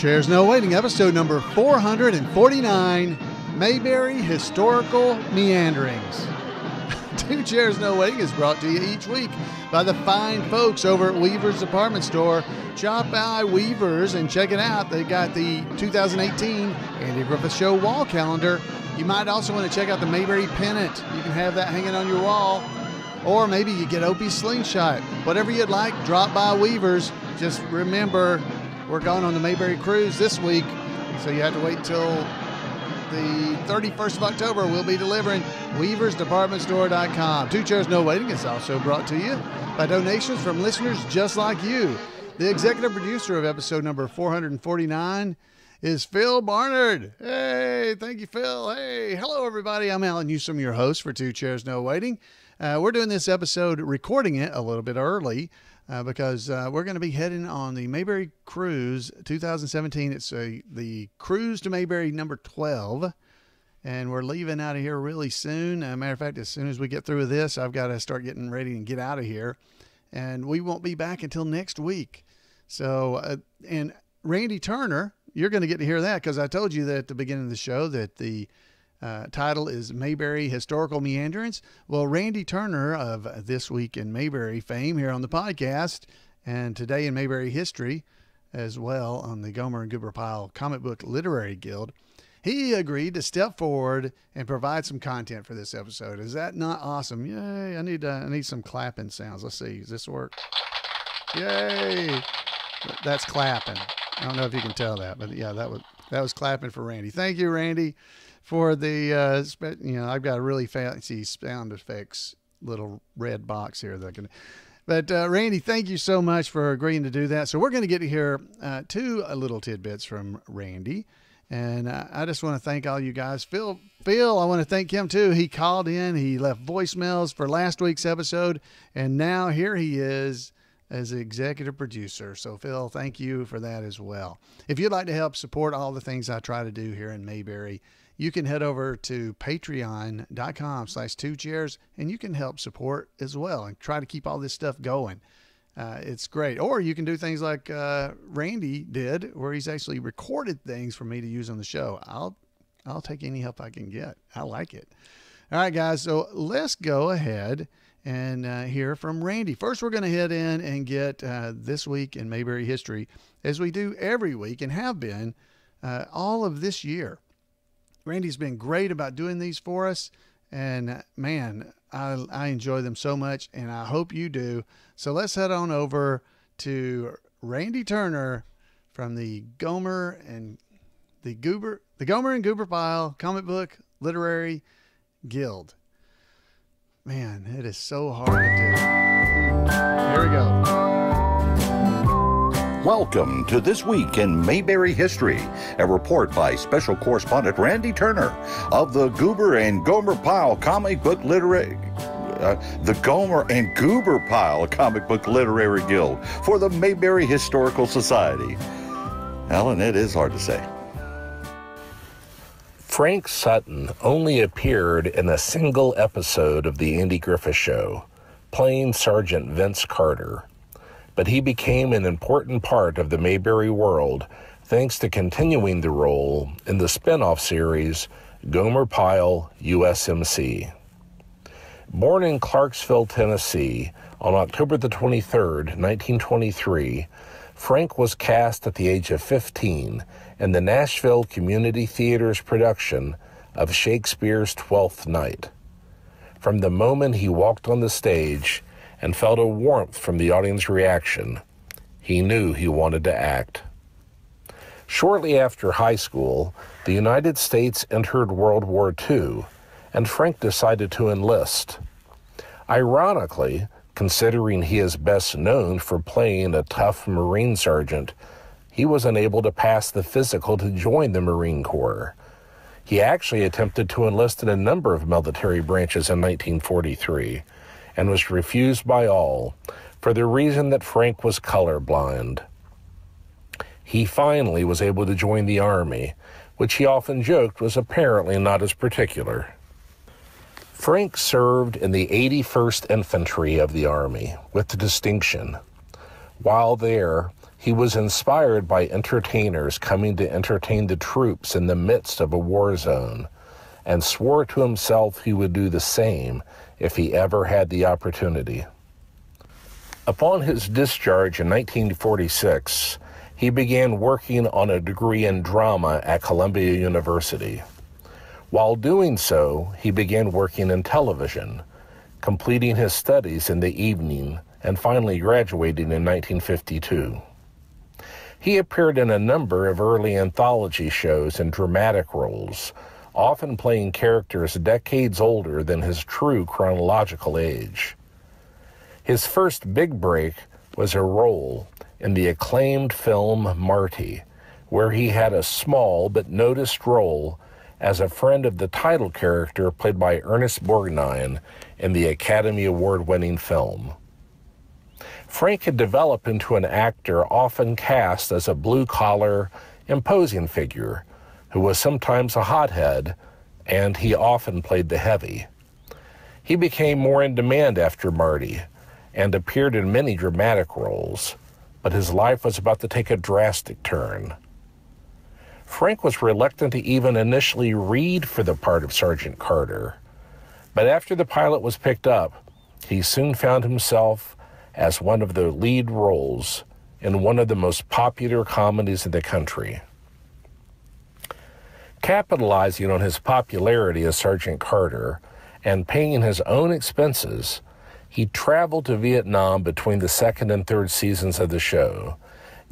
Chairs No Waiting, episode number 449, Mayberry Historical Meanderings. Two Chairs No Waiting is brought to you each week by the fine folks over at Weaver's Department Store. Drop by Weaver's and check it out. They got the 2018 Andy Griffith Show wall calendar. You might also want to check out the Mayberry pennant. You can have that hanging on your wall. Or maybe you get Opie's slingshot. Whatever you'd like, drop by Weaver's. Just remember, we're going on the Mayberry cruise this week, so you have to wait till the 31st of October. We'll be delivering weaversdepartmentstore.com. Two Chairs No Waiting is also brought to you by donations from listeners just like you. The executive producer of episode number 449 is Phil Barnard. Hey, thank you, Phil. Hey, hello, everybody. I'm Alan Newsom, your host for Two Chairs No Waiting. We're doing this episode, recording it a little bit early, because we're going to be heading on the Mayberry Cruise 2017. It's the Cruise to Mayberry number 12, and we're leaving out of here really soon. Matter of fact, as soon as we get through with this, I've got to start getting ready and get out of here, and we won't be back until next week. So, and Randy Turner, you're going to get to hear that, because I told you that at the beginning of the show that the title is Mayberry Historical Meanderings. Well, Randy Turner of This Week in Mayberry fame here on the podcast, and Today in Mayberry History as well on the Gomer and Goober Pile Comic Book Literary Guild, he agreed to step forward and provide some content for this episode. Is that not awesome? Yay. I need some clapping sounds. Let's see. Does this work? Yay. That's clapping. I don't know if you can tell that, but yeah, that was clapping for Randy. Thank you, Randy, for the, I've got a really fancy sound effects little red box here that can, but Randy, thank you so much for agreeing to do that. So we're going to get to hear two little tidbits from Randy. And I just want to thank all you guys. Phil, I want to thank him too. He called in, he left voicemails for last week's episode, and now here he is as the executive producer. So Phil, thank you for that as well. If you'd like to help support all the things I try to do here in Mayberry, you can head over to patreon.com/2chairs and you can help support as well and try to keep all this stuff going. It's great. Or you can do things like Randy did, where he's actually recorded things for me to use on the show. I'll take any help I can get. I like it. All right, guys. So let's go ahead and hear from Randy. First, we're going to head in and get This Week in Mayberry History, as we do every week and have been all of this year. Randy's been great about doing these for us, and man, I enjoy them so much, and I hope you do. So let's head on over to Randy Turner from the Gomer and Goober Pile Comic Book Literary Guild. Man, it is so hard to do. Here we go. Welcome to This Week in Mayberry History, a report by Special Correspondent Randy Turner of the Goober and Gomer Pile Comic Book Literary... the Gomer and Goober Pile Comic Book Literary Guild for the Mayberry Historical Society. Alan, it is hard to say. Frank Sutton only appeared in a single episode of The Andy Griffith Show, playing Sergeant Vince Carter. But he became an important part of the Mayberry world thanks to continuing the role in the spin-off series Gomer Pile USMC. Born in Clarksville, Tennessee, on October the 23rd, 1923, Frank was cast at the age of 15 in the Nashville Community Theater's production of Shakespeare's Twelfth Night. From the moment he walked on the stage and felt a warmth from the audience reaction, he knew he wanted to act. Shortly after high school, the United States entered World War II, and Frank decided to enlist. Ironically, considering he is best known for playing a tough Marine sergeant, he was unable to pass the physical to join the Marine Corps. He actually attempted to enlist in a number of military branches in 1943, and was refused by all for the reason that Frank was colorblind. He finally was able to join the Army, which he often joked was apparently not as particular. Frank served in the 81st Infantry of the Army with distinction. While there, He was inspired by entertainers coming to entertain the troops in the midst of a war zone, and swore to himself he would do the same if he ever had the opportunity. Upon his discharge in 1946, he began working on a degree in drama at Columbia University. While doing so, he began working in television, completing his studies in the evening and finally graduating in 1952. He appeared in a number of early anthology shows and dramatic roles, often playing characters decades older than his true chronological age. His first big break was a role in the acclaimed film Marty, where he had a small but noticed role as a friend of the title character played by Ernest Borgnine in the Academy Award-winning film. Frank had developed into an actor often cast as a blue-collar, imposing figure who was sometimes a hothead, and he often played the heavy. He became more in demand after Marty and appeared in many dramatic roles, but his life was about to take a drastic turn. Frank was reluctant to even initially read for the part of Sergeant Carter, but after the pilot was picked up, he soon found himself as one of the lead roles in one of the most popular comedies in the country. Capitalizing on his popularity as Sergeant Carter and paying his own expenses, he traveled to Vietnam between the second and third seasons of the show,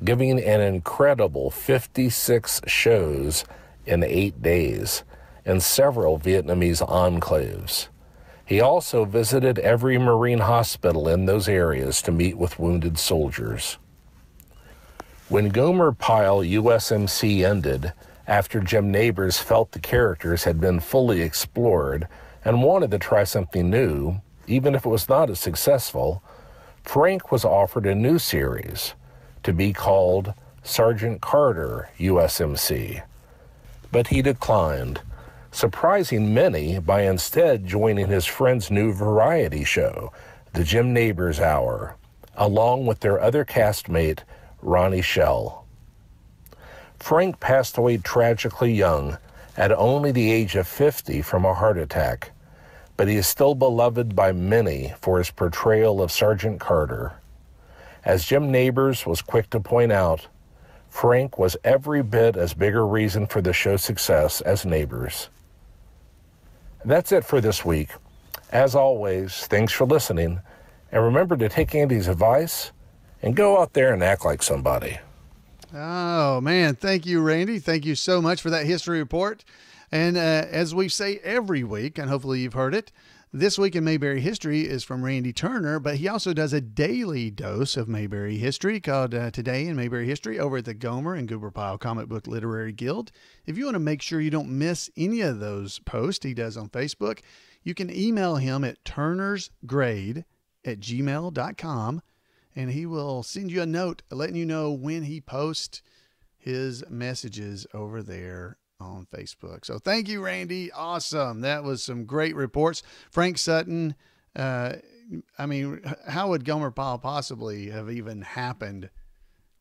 giving an incredible 56 shows in 8 days in several Vietnamese enclaves. He also visited every Marine hospital in those areas to meet with wounded soldiers. When Gomer Pyle USMC ended, after Jim Nabors felt the characters had been fully explored and wanted to try something new, even if it was not as successful, Frank was offered a new series to be called Sergeant Carter USMC. But he declined, surprising many by instead joining his friend's new variety show, The Jim Nabors Hour, along with their other castmate, Ronnie Shell. Frank passed away tragically young, at only the age of 50 from a heart attack, but he is still beloved by many for his portrayal of Sergeant Carter. As Jim Nabors was quick to point out, Frank was every bit as big a reason for the show's success as Nabors. That's it for this week. As always, thanks for listening, and remember to take Andy's advice and go out there and act like somebody. Oh, man. Thank you, Randy. Thank you so much for that history report. And as we say every week, and hopefully you've heard it, This Week in Mayberry History is from Randy Turner, but he also does a daily dose of Mayberry History called Today in Mayberry History over at the Gomer and Goober Pyle Comic Book Literary Guild. If you want to make sure you don't miss any of those posts he does on Facebook, you can email him at turnersgrade@gmail.com, and he will send you a note letting you know when he posts his messages over there on Facebook. So thank you, Randy. Awesome. That was some great reports. Frank Sutton. I mean, how would Gomer Pyle possibly have even happened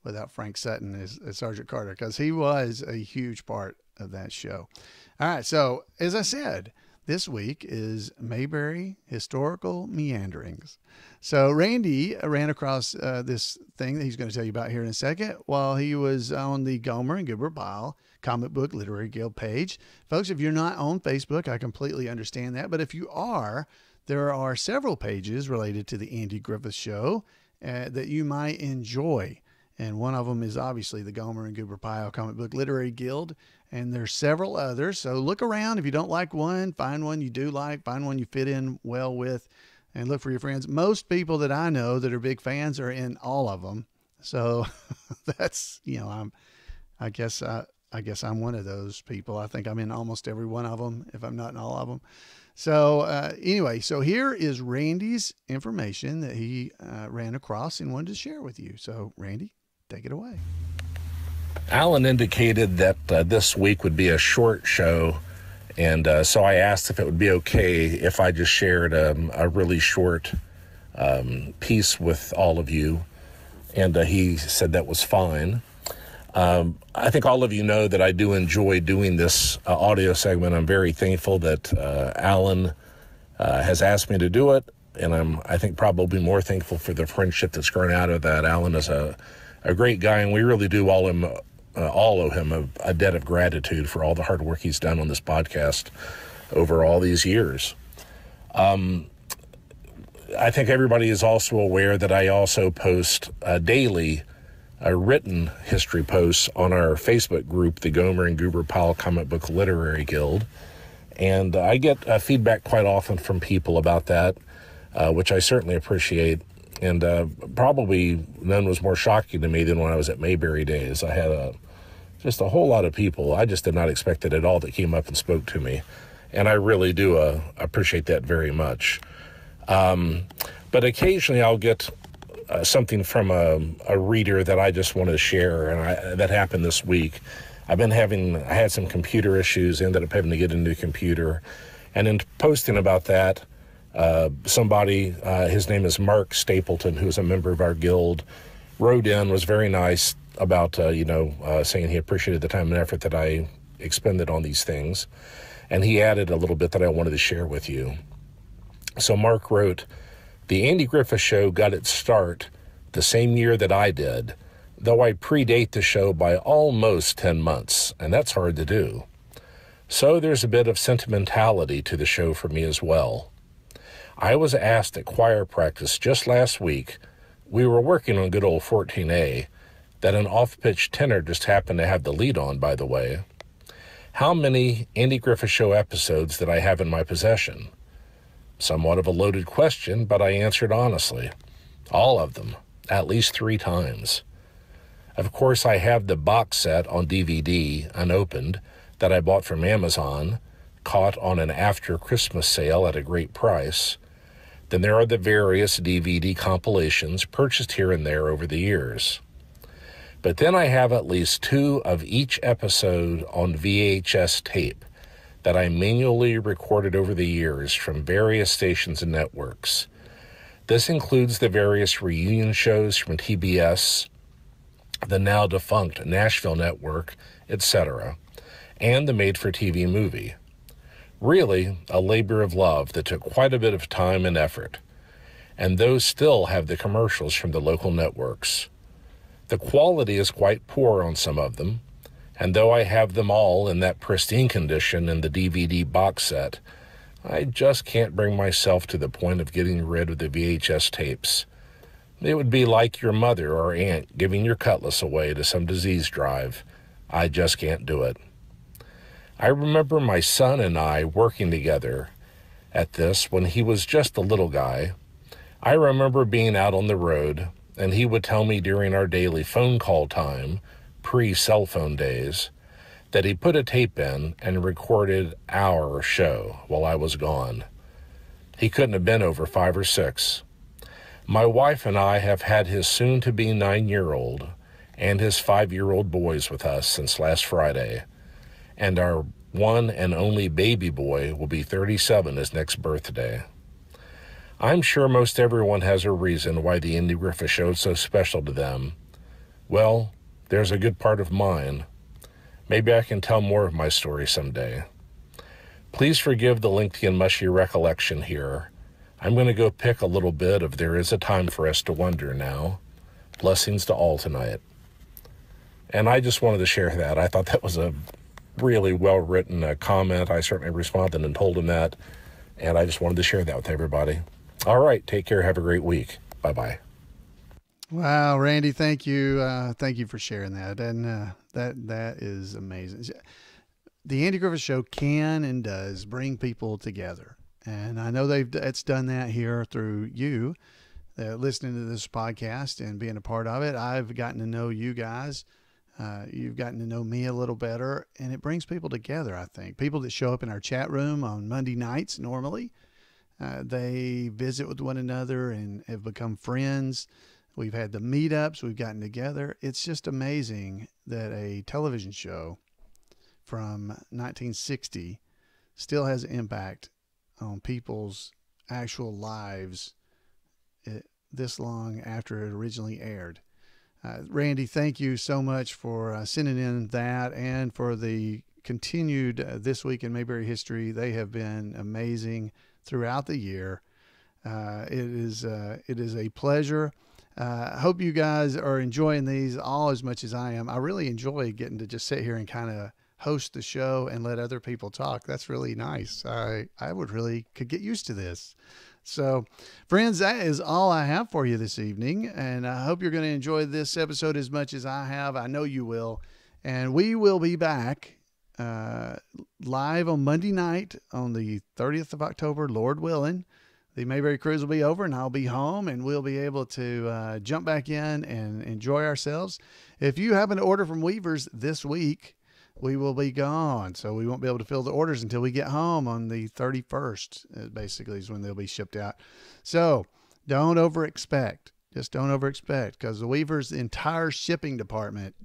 without Frank Sutton as Sergeant Carter? Because he was a huge part of that show. All right. So as I said, this week is Mayberry Historical Meanderings. So Randy ran across this thing that he's going to tell you about here in a second while he was on the Gomer and Goober Pyle Comic Book Literary Guild page. Folks, if you're not on Facebook, I completely understand that. But if you are, there are several pages related to the Andy Griffith Show that you might enjoy. And one of them is obviously the Gomer and Goober Pyle Comic Book Literary Guild. And there's several others. So look around. If you don't like one, find one you do like, find one you fit in well with, and look for your friends. Most people that I know that are big fans are in all of them. So that's, you know, I guess I'm one of those people. I think I'm in almost every one of them, if I'm not in all of them. So anyway, so here is Randy's information that he ran across and wanted to share with you. So Randy, take it away. Alan indicated that this week would be a short show, and so I asked if it would be okay if I just shared a really short piece with all of you. and he said that was fine. I think all of you know that I do enjoy doing this audio segment. I'm very thankful that Alan has asked me to do it, and I think probably more thankful for the friendship that's grown out of that. Alan is a great guy, and we really do all owe him a debt of gratitude for all the hard work he's done on this podcast over all these years. I think everybody is also aware that I also post daily written history posts on our Facebook group, the Gomer and Goober Powell Comic Book Literary Guild. And I get feedback quite often from people about that, which I certainly appreciate. And probably none was more shocking to me than when I was at Mayberry days. I had just a whole lot of people. I just did not expect it at all that came up and spoke to me. And I really do appreciate that very much. But occasionally I'll get something from a reader that I just want to share, and that happened this week. I had some computer issues, ended up having to get a new computer, and in posting about that, somebody, his name is Mark Stapleton, who's a member of our guild, wrote in, was very nice about, saying he appreciated the time and effort that I expended on these things, and he added a little bit that I wanted to share with you. So Mark wrote, "The Andy Griffith Show got its start the same year that I did, though I predate the show by almost 10 months, and that's hard to do. So there's a bit of sentimentality to the show for me as well. I was asked at choir practice just last week, we were working on good old 14A, that an off-pitch tenor just happened to have the lead on, by the way. How many Andy Griffith Show episodes did I have in my possession? Somewhat of a loaded question, but I answered honestly. All of them, at least 3 times. Of course, I have the box set on DVD, unopened, that I bought from Amazon, caught on an after-Christmas sale at a great price. Then there are the various DVD compilations purchased here and there over the years. But then I have at least 2 of each episode on VHS tape that I manually recorded over the years from various stations and networks. This includes the various reunion shows from TBS, the now defunct Nashville Network, etc., and the made-for-TV movie. Really, a labor of love that took quite a bit of time and effort, and those still have the commercials from the local networks. The quality is quite poor on some of them, and though I have them all in that pristine condition in the DVD box set, I just can't bring myself to the point of getting rid of the VHS tapes. It would be like your mother or aunt giving your cutlass away to some disease drive. I just can't do it. I remember my son and I working together at this when he was just a little guy. I remember being out on the road, and he would tell me during our daily phone call time, pre-cell phone days, that he put a tape in and recorded our show while I was gone. He couldn't have been over 5 or 6. My wife and I have had his soon-to-be 9-year-old and his 5-year-old boys with us since last Friday, and our one and only baby boy will be 37 his next birthday. I'm sure most everyone has a reason why the Andy Griffith Show is so special to them. Well, there's a good part of mine. Maybe I can tell more of my story someday. Please forgive the lengthy and mushy recollection here. I'm going to go pick a little bit of There Is a Time for Us to Wonder now. Blessings to all tonight." And I just wanted to share that. I thought that was a really well-written comment. I certainly responded and told him that, and I just wanted to share that with everybody. All right, take care. Have a great week. Bye-bye. Wow, Randy, thank you. Thank you for sharing that. And that is amazing. The Andy Griffith Show can and does bring people together. And I know it's done that here through you listening to this podcast and being a part of it. I've gotten to know you guys. You've gotten to know me a little better, and it brings people together, I think. People that show up in our chat room on Monday nights normally, they visit with one another and have become friends. We've had the meetups. We've gotten together. It's just amazing that a television show from 1960 still has an impact on people's actual lives this long after it originally aired. Randy, thank you so much for sending in that and for the continued This Week in Mayberry History. They have been amazing throughout the year. It is a pleasure. I hope you guys are enjoying these all as much as I am. I really enjoy getting to just sit here and kind of host the show and let other people talk. That's really nice. I could get used to this. So, friends, that is all I have for you this evening, and I hope you're going to enjoy this episode as much as I have. I know you will, and we will be back live on Monday night on the 30th of October, Lord willing. The Mayberry cruise will be over, and I'll be home, and we'll be able to jump back in and enjoy ourselves. If you happen to order from Weavers this week, we will be gone, so we won't be able to fill the orders until we get home on the 31st, basically, is when they'll be shipped out. So don't over-expect. Just don't over-expect, because the Weavers' entire shipping department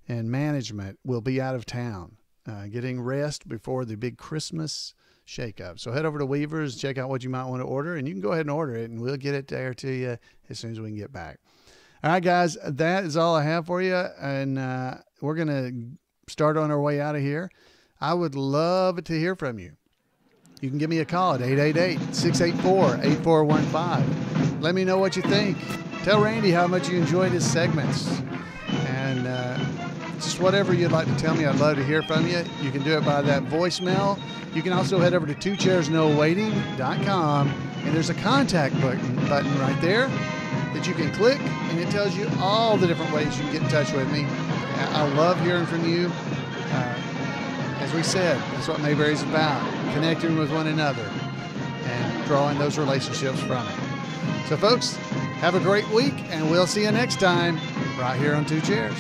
and management will be out of town, getting rest before the big Christmas shake-up. So head over to Weavers, check out what you might want to order, and you can go ahead and order it, and we'll get it there to you as soon as we can get back. All right, guys, that is all I have for you, and we're going to start on our way out of here. I would love to hear from you. You can give me a call at 888-684-8415. Let me know what you think. Tell Randy how much you enjoyed his segments. And just whatever you'd like to tell me, I'd love to hear from you. You can do it by that voicemail. You can also head over to twochairsnowaiting.com, and there's a contact button right there that you can click, and it tells you all the different ways you can get in touch with me. I love hearing from you. As we said, that's what Mayberry's about, connecting with one another and drawing those relationships from it. So, folks, have a great week, and we'll see you next time right here on Two Chairs.